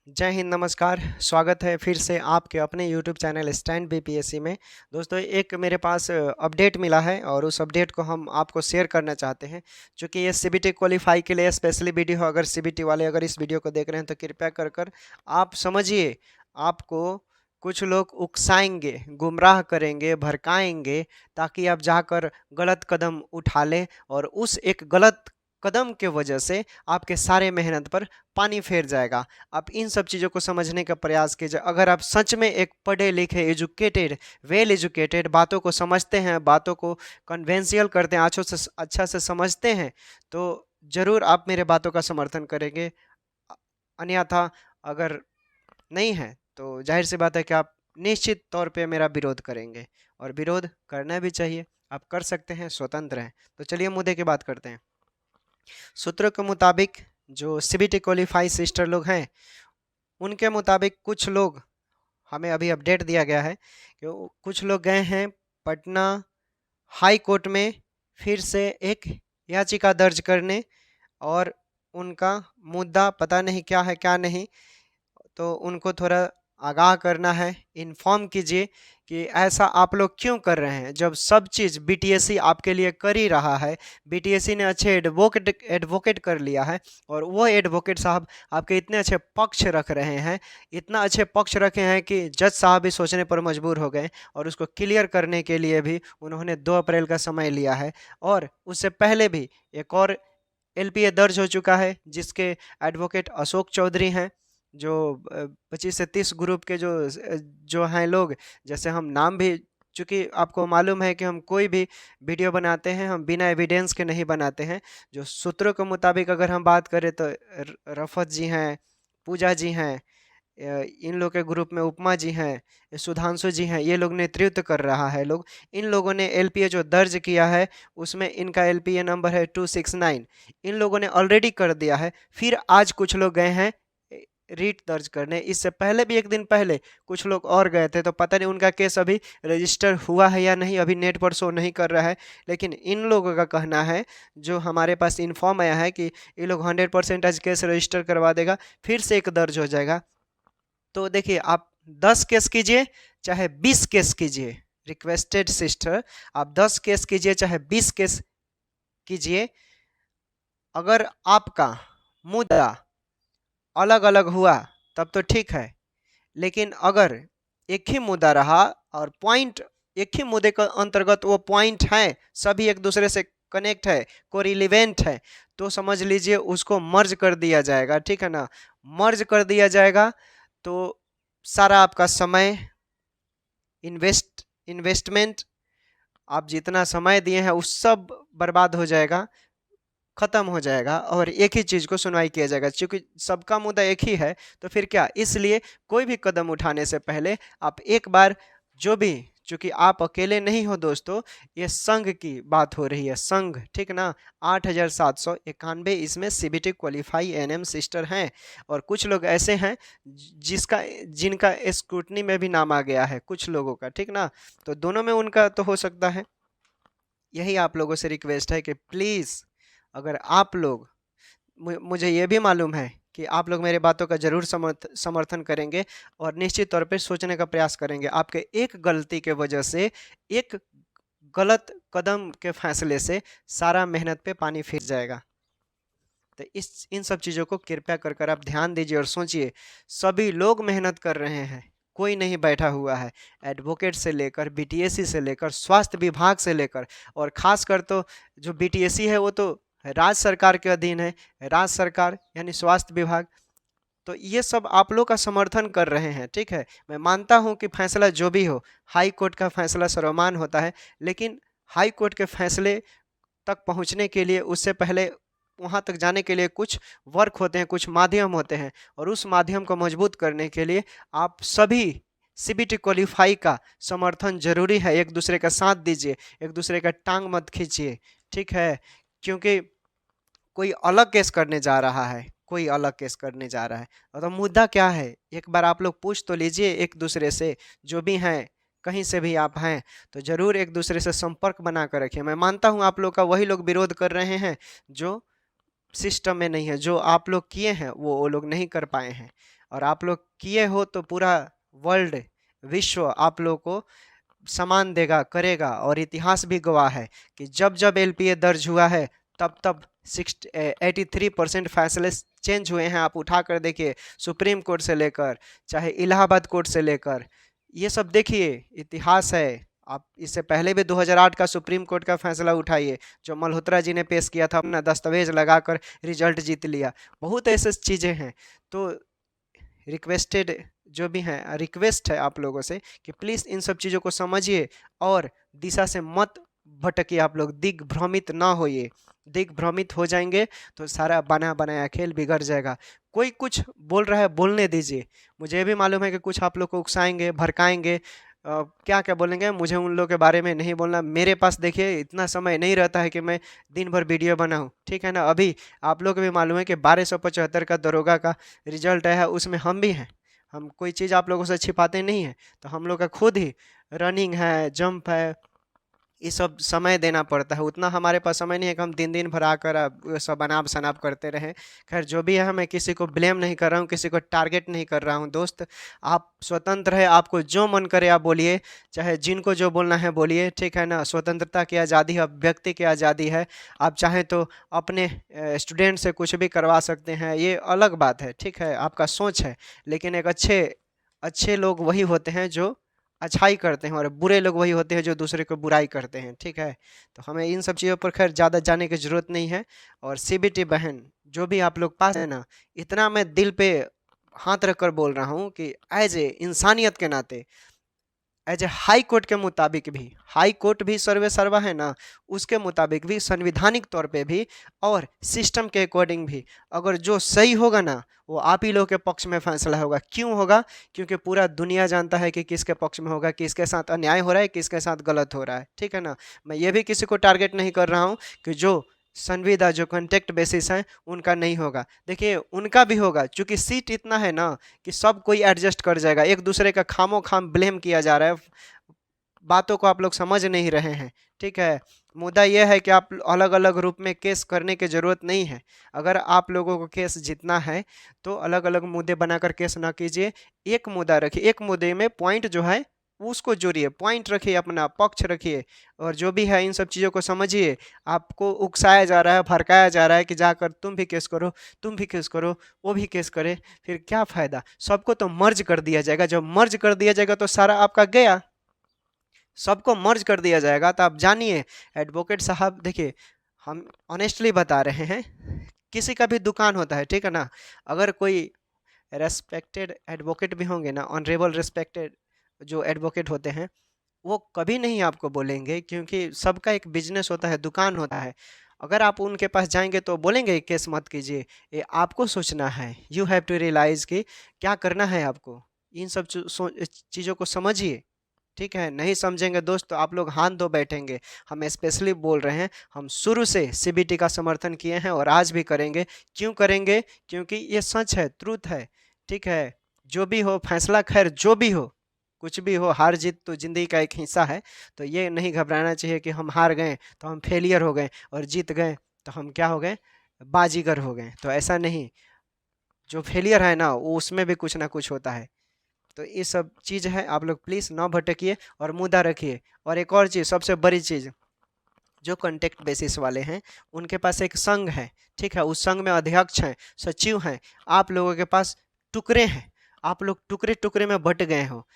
जय हिंद, नमस्कार। स्वागत है फिर से आपके अपने यूट्यूब चैनल स्टैंड बीपीएससी में। दोस्तों, एक मेरे पास अपडेट मिला है और उस अपडेट को हम आपको शेयर करना चाहते हैं। चूँकि ये सीबीटी क्वालिफाई के लिए स्पेशली वीडियो है। अगर सीबीटी वाले अगर इस वीडियो को देख रहे हैं तो कृपया कर कर आप समझिए। आपको कुछ लोग उकसाएंगे, गुमराह करेंगे, भड़काएंगे, ताकि आप जाकर गलत कदम उठा लें और उस एक गलत कदम के वजह से आपके सारे मेहनत पर पानी फेर जाएगा। आप इन सब चीज़ों को समझने का प्रयास कीजिए। अगर आप सच में एक पढ़े लिखे, एजुकेटेड, वेल एजुकेटेड, बातों को समझते हैं, बातों को कन्वेंशियल करते हैं, अच्छा से समझते हैं, तो ज़रूर आप मेरे बातों का समर्थन करेंगे। अन्यथा अगर नहीं है तो जाहिर सी बात है कि आप निश्चित तौर पे मेरा विरोध करेंगे, और विरोध करना भी चाहिए। आप कर सकते हैं, स्वतंत्र हैं। तो चलिए मुद्दे की बात करते हैं। सूत्रों के मुताबिक जो सीबीटी क्वालिफाई सिस्टर लोग हैं, उनके मुताबिक कुछ लोग, हमें अभी अपडेट दिया गया है कि कुछ लोग गए हैं पटना हाई कोर्ट में फिर से एक याचिका दर्ज करने, और उनका मुद्दा पता नहीं क्या है क्या नहीं, तो उनको थोड़ा आगाह करना है। इन्फॉर्म कीजिए कि ऐसा आप लोग क्यों कर रहे हैं, जब सब चीज़ बीटीएससी आपके लिए कर ही रहा है। बीटीएससी ने अच्छे एडवोकेट कर लिया है, और वो एडवोकेट साहब आपके इतने अच्छे पक्ष रख रहे हैं, इतना अच्छे पक्ष रखे हैं कि जज साहब भी सोचने पर मजबूर हो गए, और उसको क्लियर करने के लिए भी उन्होंने 2 अप्रैल का समय लिया है। और उससे पहले भी एक और एलपीए दर्ज हो चुका है, जिसके एडवोकेट अशोक चौधरी हैं, जो 25 से 30 ग्रुप के जो हैं लोग, जैसे हम नाम भी, चूँकि आपको मालूम है कि हम कोई भी वीडियो बनाते हैं हम बिना एविडेंस के नहीं बनाते हैं। जो सूत्रों के मुताबिक अगर हम बात करें तो रफ़त जी हैं, पूजा जी हैं, इन लोग के ग्रुप में उपमा जी हैं, सुधांशु जी हैं, ये लोग नेतृत्व कर रहा है लोग। इन लोगों ने एलपीए जो दर्ज किया है उसमें इनका एलपीए नंबर है 269। इन लोगों ने ऑलरेडी कर दिया है। फिर आज कुछ लोग गए हैं रीट दर्ज करने। इससे पहले भी एक दिन पहले कुछ लोग और गए थे, तो पता नहीं उनका केस अभी रजिस्टर हुआ है या नहीं, अभी नेट पर शो नहीं कर रहा है। लेकिन इन लोगों का कहना है, जो हमारे पास इन्फॉर्म आया है, कि ये लोग 100% आज केस रजिस्टर करवा देगा, फिर से एक दर्ज हो जाएगा। तो देखिए, आप 10 केस कीजिए चाहे 20 केस कीजिए, रिक्वेस्टेड सिस्टर, आप 10 केस कीजिए चाहे 20 केस कीजिए, अगर आपका मुद्दा अलग अलग हुआ तब तो ठीक है। लेकिन अगर एक ही मुद्दा रहा और पॉइंट एक ही मुद्दे के अंतर्गत वो पॉइंट है, सभी एक दूसरे से कनेक्ट है, कोरिलेवेंट है, तो समझ लीजिए उसको मर्ज कर दिया जाएगा। ठीक है ना, मर्ज कर दिया जाएगा तो सारा आपका समय, इन्वेस्टमेंट, आप जितना समय दिए हैं उस सब बर्बाद हो जाएगा, खत्म हो जाएगा, और एक ही चीज़ को सुनवाई किया जाएगा। क्योंकि सबका मुद्दा एक ही है, तो फिर क्या, इसलिए कोई भी कदम उठाने से पहले आप एक बार जो भी, चूंकि आप अकेले नहीं हो दोस्तों, ये संघ की बात हो रही है, संघ, ठीक ना। 8791 इसमें सीबीटी क्वालिफाई एनएम सिस्टर हैं, और कुछ लोग ऐसे हैं जिनका स्क्रूटनी में भी नाम आ गया है, कुछ लोगों का, ठीक ना। तो दोनों में उनका तो हो सकता है। यही आप लोगों से रिक्वेस्ट है कि प्लीज़, अगर आप लोग, मुझे ये भी मालूम है कि आप लोग मेरे बातों का ज़रूर समर्थन करेंगे, और निश्चित तौर पे सोचने का प्रयास करेंगे। आपके एक गलती के वजह से, एक गलत कदम के फैसले से सारा मेहनत पे पानी फिर जाएगा। तो इन सब चीज़ों को कृपया कर कर आप ध्यान दीजिए और सोचिए। सभी लोग मेहनत कर रहे हैं, कोई नहीं बैठा हुआ है। एडवोकेट से लेकर, बीटीएससी से लेकर, स्वास्थ्य विभाग से लेकर, और खासकर तो जो बीटीएससी है वो तो राज्य सरकार के अधीन है, राज्य सरकार यानी स्वास्थ्य विभाग। तो ये सब आप लोग का समर्थन कर रहे हैं, ठीक है। मैं मानता हूँ कि फैसला जो भी हो, हाई कोर्ट का फैसला सर्वमान्य होता है, लेकिन हाई कोर्ट के फैसले तक पहुँचने के लिए, उससे पहले वहाँ तक जाने के लिए कुछ वर्क होते हैं, कुछ माध्यम होते हैं, और उस माध्यम को मजबूत करने के लिए आप सभी सीबीटी क्वालिफाई का समर्थन जरूरी है। एक दूसरे का साथ दीजिए, एक दूसरे का टांग मत खींचिए, ठीक है। क्योंकि कोई अलग केस करने जा रहा है, कोई अलग केस करने जा रहा है, तो मुद्दा क्या है, एक बार आप लोग पूछ तो लीजिए एक दूसरे से। जो भी हैं, कहीं से भी आप हैं, तो ज़रूर एक दूसरे से संपर्क बना कर रखिए। मैं मानता हूँ आप लोग का वही लोग विरोध कर रहे हैं जो सिस्टम में नहीं है, जो आप लोग किए हैं वो लोग नहीं कर पाए हैं। और आप लोग किए हो तो पूरा वर्ल्ड, विश्व आप लोग को सम्मान देगा, करेगा। और इतिहास भी गवाह है कि जब जब एलपीए दर्ज हुआ है तब तब 83% फैसले चेंज हुए हैं। आप उठा कर देखिए, सुप्रीम कोर्ट से लेकर चाहे इलाहाबाद कोर्ट से लेकर, ये सब देखिए, इतिहास है। आप इससे पहले भी 2008 का सुप्रीम कोर्ट का फैसला उठाइए, जो मल्होत्रा जी ने पेश किया था, अपना दस्तावेज लगाकर रिजल्ट जीत लिया। बहुत ऐसे चीज़ें हैं। तो रिक्वेस्टेड जो भी हैं, रिक्वेस्ट है आप लोगों से कि प्लीज़ इन सब चीज़ों को समझिए और दिशा से मत भटकिए। आप लोग दिग्भ्रमित ना होइए। दिग्भ्रमित हो जाएंगे तो सारा बना बनाया खेल बिगड़ जाएगा। कोई कुछ बोल रहा है, बोलने दीजिए। मुझे भी मालूम है कि कुछ आप लोग को उकसाएंगे, भड़काएंगे, क्या क्या बोलेंगे, मुझे उन लोगों के बारे में नहीं बोलना। मेरे पास देखिए इतना समय नहीं रहता है कि मैं दिन भर वीडियो बनाऊं, ठीक है ना। अभी आप लोग को भी मालूम है कि 1275 का दरोगा का रिजल्ट आया है, उसमें हम भी हैं। हम कोई चीज़ आप लोगों से छिपाते नहीं हैं। तो हम लोग का खुद ही रनिंग है, जंप है, ये सब समय देना पड़ता है। उतना हमारे पास समय नहीं है कि हम दिन दिन भर आकर वो सब अनाप शनाप करते रहें। खैर जो भी है, मैं किसी को ब्लेम नहीं कर रहा हूँ, किसी को टारगेट नहीं कर रहा हूँ। दोस्त, आप स्वतंत्र है, आपको जो मन करे आप बोलिए, चाहे जिनको जो बोलना है बोलिए, ठीक है ना। स्वतंत्रता की आज़ादी है, व्यक्ति की आज़ादी है। आप चाहें तो अपने स्टूडेंट से कुछ भी करवा सकते हैं, ये अलग बात है, ठीक है, आपका सोच है। लेकिन एक अच्छे अच्छे लोग वही होते हैं जो अच्छाई करते हैं, और बुरे लोग वही होते हैं जो दूसरे को बुराई करते हैं, ठीक है। तो हमें इन सब चीज़ों पर खैर ज़्यादा जाने की ज़रूरत नहीं है। और सीबीटी बहन, जो भी आप लोग पास है ना, इतना मैं दिल पे हाथ रख कर बोल रहा हूँ कि एज ए इंसानियत के नाते, एज ए हाई कोर्ट के मुताबिक भी, हाई कोर्ट भी सर्वे सर्वा है ना, उसके मुताबिक भी, संविधानिक तौर पे भी और सिस्टम के अकॉर्डिंग भी, अगर जो सही होगा ना, वो आप ही लोग के पक्ष में फैसला होगा। क्यों होगा? क्योंकि पूरा दुनिया जानता है कि किसके पक्ष में होगा, किसके साथ अन्याय हो रहा है, किसके साथ गलत हो रहा है, ठीक है ना। मैं ये भी किसी को टारगेट नहीं कर रहा हूँ कि जो संविदा, जो कॉन्टेक्ट बेसिस है, उनका नहीं होगा। देखिए उनका भी होगा, क्योंकि सीट इतना है ना कि सब कोई एडजस्ट कर जाएगा। एक दूसरे का खामो खाम ब्लेम किया जा रहा है, बातों को आप लोग समझ नहीं रहे हैं, ठीक है। मुद्दा यह है कि आप अलग अलग रूप में केस करने की ज़रूरत नहीं है। अगर आप लोगों को केस जीतना है तो अलग अलग मुद्दे बनाकर केस ना कीजिए, एक मुद्दा रखिए, एक मुद्दे में पॉइंट जो है उसको जोड़िए, पॉइंट रखिए, अपना पक्ष रखिए, और जो भी है इन सब चीज़ों को समझिए। आपको उकसाया जा रहा है, भड़काया जा रहा है कि जाकर तुम भी केस करो, तुम भी केस करो, वो भी केस करे, फिर क्या फ़ायदा? सबको तो मर्ज कर दिया जाएगा। जब मर्ज कर दिया जाएगा तो सारा आपका गया, सबको मर्ज कर दिया जाएगा। तो आप जानिए एडवोकेट साहब, देखिए हम ऑनेस्टली बता रहे हैं, किसी का भी दुकान होता है, ठीक है ना। अगर कोई रेस्पेक्टेड एडवोकेट भी होंगे ना, ऑनरेबल रिस्पेक्टेड जो एडवोकेट होते हैं, वो कभी नहीं आपको बोलेंगे, क्योंकि सबका एक बिजनेस होता है, दुकान होता है। अगर आप उनके पास जाएंगे तो बोलेंगे केस मत कीजिए। ये आपको सोचना है, यू हैव टू रियलाइज़ कि क्या करना है आपको। इन सब चीज़ों को समझिए, ठीक है। नहीं समझेंगे दोस्त तो आप लोग हाथ धो बैठेंगे। हम स्पेशली बोल रहे हैं, हम शुरू से सीबीटी का समर्थन किए हैं और आज भी करेंगे। क्यों करेंगे? क्योंकि ये सच है, ट्रूथ है, ठीक है। जो भी हो फैसला, खैर जो भी हो, कुछ भी हो, हार जीत तो ज़िंदगी का एक हिस्सा है। तो ये नहीं घबराना चाहिए कि हम हार गए तो हम फेलियर हो गए, और जीत गए तो हम क्या हो गए, बाजीगर हो गए। तो ऐसा नहीं, जो फेलियर है ना, वो उसमें भी कुछ ना कुछ होता है। तो ये सब चीज़ है, आप लोग प्लीज़ ना भटकिए और मुद्दा रखिए। और एक और चीज़, सबसे बड़ी चीज़, जो कॉन्टेक्ट बेसिस वाले हैं उनके पास एक संघ है, ठीक है। उस संघ में अध्यक्ष हैं, सचिव हैं। आप लोगों के पास टुकड़े हैं, आप लोग टुकड़े टुकड़े में बट गए हो।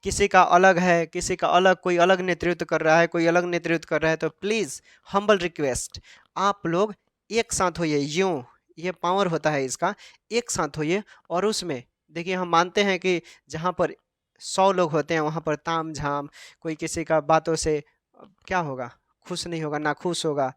किसी का अलग है, किसी का अलग, कोई अलग नेतृत्व कर रहा है, कोई अलग नेतृत्व कर रहा है। तो प्लीज़ हम्बल रिक्वेस्ट, आप लोग एक साथ होइए। यूँ ये पावर होता है इसका, एक साथ होइए। और उसमें देखिए, हम मानते हैं कि जहाँ पर 100 लोग होते हैं वहाँ पर ताम झाम, कोई किसी का बातों से क्या होगा, खुश नहीं होगा, नाखुश होगा,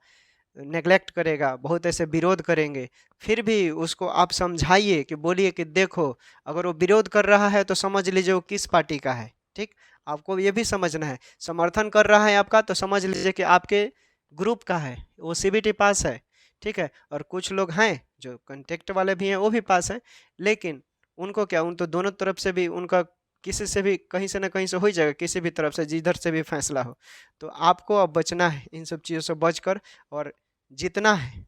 नेग्लेक्ट करेगा, बहुत ऐसे विरोध करेंगे। फिर भी उसको आप समझाइए, कि बोलिए कि देखो, अगर वो विरोध कर रहा है तो समझ लीजिए वो किस पार्टी का है, ठीक। आपको ये भी समझना है, समर्थन कर रहा है आपका तो समझ लीजिए कि आपके ग्रुप का है, वो सीबीटी पास है, ठीक है। और कुछ लोग हैं जो कंटेक्ट वाले भी हैं, वो भी पास हैं, लेकिन उनको क्या, उन तो दोनों तरफ से भी उनका किसी से भी कहीं से ना कहीं से हो ही जाएगा, किसी भी तरफ से, जिधर से भी फैसला हो। तो आपको अब बचना है इन सब चीज़ों से बचकर, और जीतना है,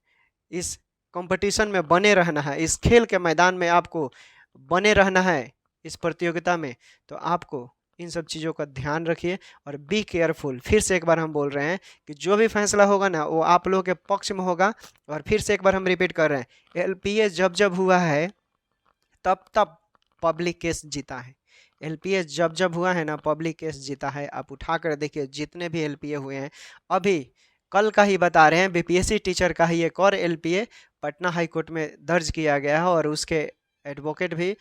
इस कंपटीशन में बने रहना है, इस खेल के मैदान में आपको बने रहना है इस प्रतियोगिता में, तो आपको इन सब चीज़ों का ध्यान रखिए और बी केयरफुल। फिर से एक बार हम बोल रहे हैं कि जो भी फैसला होगा ना वो आप लोगों के पक्ष में होगा। और फिर से एक बार हम रिपीट कर रहे हैं, एलपीएस जब जब हुआ है तब तब पब्लिक केस जीता है। एलपीएस जब जब हुआ है ना पब्लिक केस जीता है। आप उठा कर देखिए जितने भी एलपीए हुए हैं, अभी कल का ही बता रहे हैं, बीपीएससी टीचर का ही एक और एलपीए पटना हाई कोर्ट में दर्ज किया गया है और उसके एडवोकेट भी,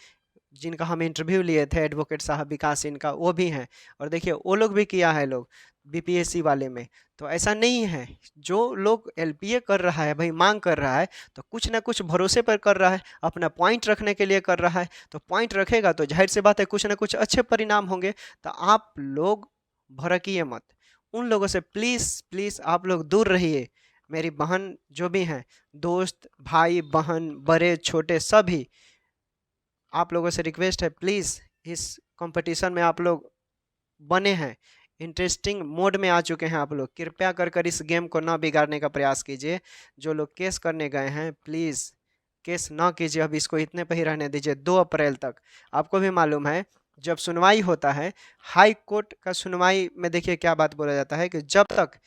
जिनका हम इंटरव्यू लिए थे, एडवोकेट साहब विकास इनका, वो भी हैं। और देखिए वो लोग भी किया है लोग बीपीएससी वाले में। तो ऐसा नहीं है, जो लोग एलपीए कर रहा है भाई, मांग कर रहा है, तो कुछ ना कुछ भरोसे पर कर रहा है, अपना पॉइंट रखने के लिए कर रहा है। तो पॉइंट रखेगा तो जाहिर सी बात है कुछ ना कुछ अच्छे परिणाम होंगे। तो आप लोग भड़किए मत, उन लोगों से प्लीज़ प्लीज़ आप लोग दूर रहिए। मेरी बहन जो भी हैं, दोस्त भाई बहन बड़े छोटे सभी, आप लोगों से रिक्वेस्ट है प्लीज़ इस कंपटीशन में आप लोग बने हैं, इंटरेस्टिंग मोड में आ चुके हैं आप लोग, कृपया कर कर इस गेम को ना बिगाड़ने का प्रयास कीजिए। जो लोग केस करने गए हैं प्लीज़ केस ना कीजिए, अब इसको इतने पे ही रहने दीजिए 2 अप्रैल तक। आपको भी मालूम है जब सुनवाई होता है हाई कोर्ट का, सुनवाई में देखिए क्या बात बोला जाता है कि जब तक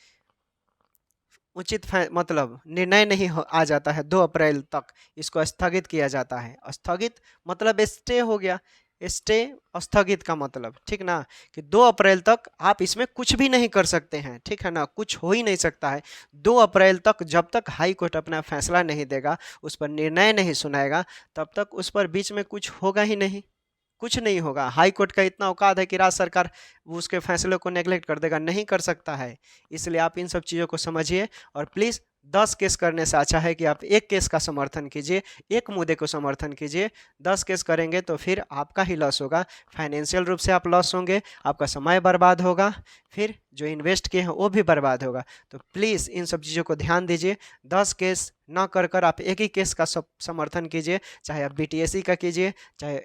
उचित मतलब निर्णय नहीं आ जाता है 2 अप्रैल तक इसको स्थगित किया जाता है। स्थगित मतलब स्टे हो गया, स्टे स्थगित का मतलब, ठीक ना, कि 2 अप्रैल तक आप इसमें कुछ भी नहीं कर सकते हैं, ठीक है ना, कुछ हो ही नहीं सकता है 2 अप्रैल तक। जब तक हाई कोर्ट अपना फैसला नहीं देगा, उस पर निर्णय नहीं सुनाएगा, तब तक उस पर बीच में कुछ होगा ही नहीं, कुछ नहीं होगा। हाई कोर्ट का इतना औकात है कि राज्य सरकार उसके फैसलों को नेगलेक्ट कर देगा, नहीं कर सकता है। इसलिए आप इन सब चीज़ों को समझिए और प्लीज़ 10 केस करने से अच्छा है कि आप एक केस का समर्थन कीजिए, एक मुद्दे को समर्थन कीजिए। 10 केस करेंगे तो फिर आपका ही लॉस होगा, फाइनेंशियल रूप से आप लॉस होंगे, आपका समय बर्बाद होगा, फिर जो इन्वेस्ट किए हैं वो भी बर्बाद होगा। तो प्लीज़ इन सब चीज़ों को ध्यान दीजिए। 10 केस ना कर कर आप एक ही केस का समर्थन कीजिए, चाहे आप बीटीएससी का कीजिए, चाहे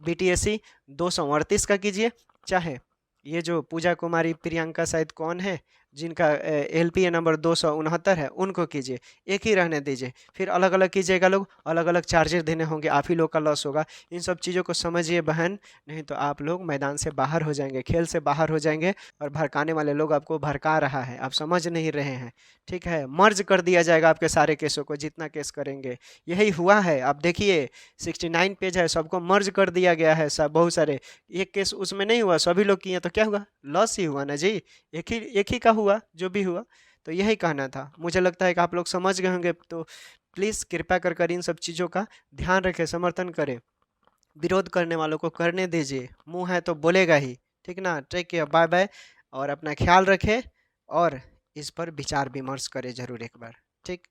बीटीएससी 238 का कीजिए, चाहे ये जो पूजा कुमारी प्रियंका शायद कौन है जिनका एलपीए नंबर 269 है, उनको कीजिए। एक ही रहने दीजिए, फिर अलग अलग कीजिएगा, लोग अलग अलग चार्जेस देने होंगे, आप ही लोग का लॉस होगा। इन सब चीज़ों को समझिए बहन, नहीं तो आप लोग मैदान से बाहर हो जाएंगे, खेल से बाहर हो जाएंगे और भड़काने वाले लोग आपको भड़का रहा है, आप समझ नहीं रहे हैं, ठीक है। मर्ज कर दिया जाएगा आपके सारे केसों को, जितना केस करेंगे। यही हुआ है, आप देखिए 69 पेज है, सबको मर्ज कर दिया गया है, सब बहुत सारे। एक केस उसमें नहीं हुआ, सभी लोग किए तो क्या हुआ, लॉस ही हुआ ना जी। एक ही का हुआ जो भी हुआ। तो यही कहना था, मुझे लगता है कि आप लोग समझ गए होंगे। तो प्लीज़ कृपया कर कर इन सब चीज़ों का ध्यान रखें, समर्थन करें, विरोध करने वालों को करने दीजिए, मुंह है तो बोलेगा ही, ठीक ना। टेक केयर, बाय बाय, और अपना ख्याल रखें और इस पर विचार विमर्श करें ज़रूर एक बार, ठीक।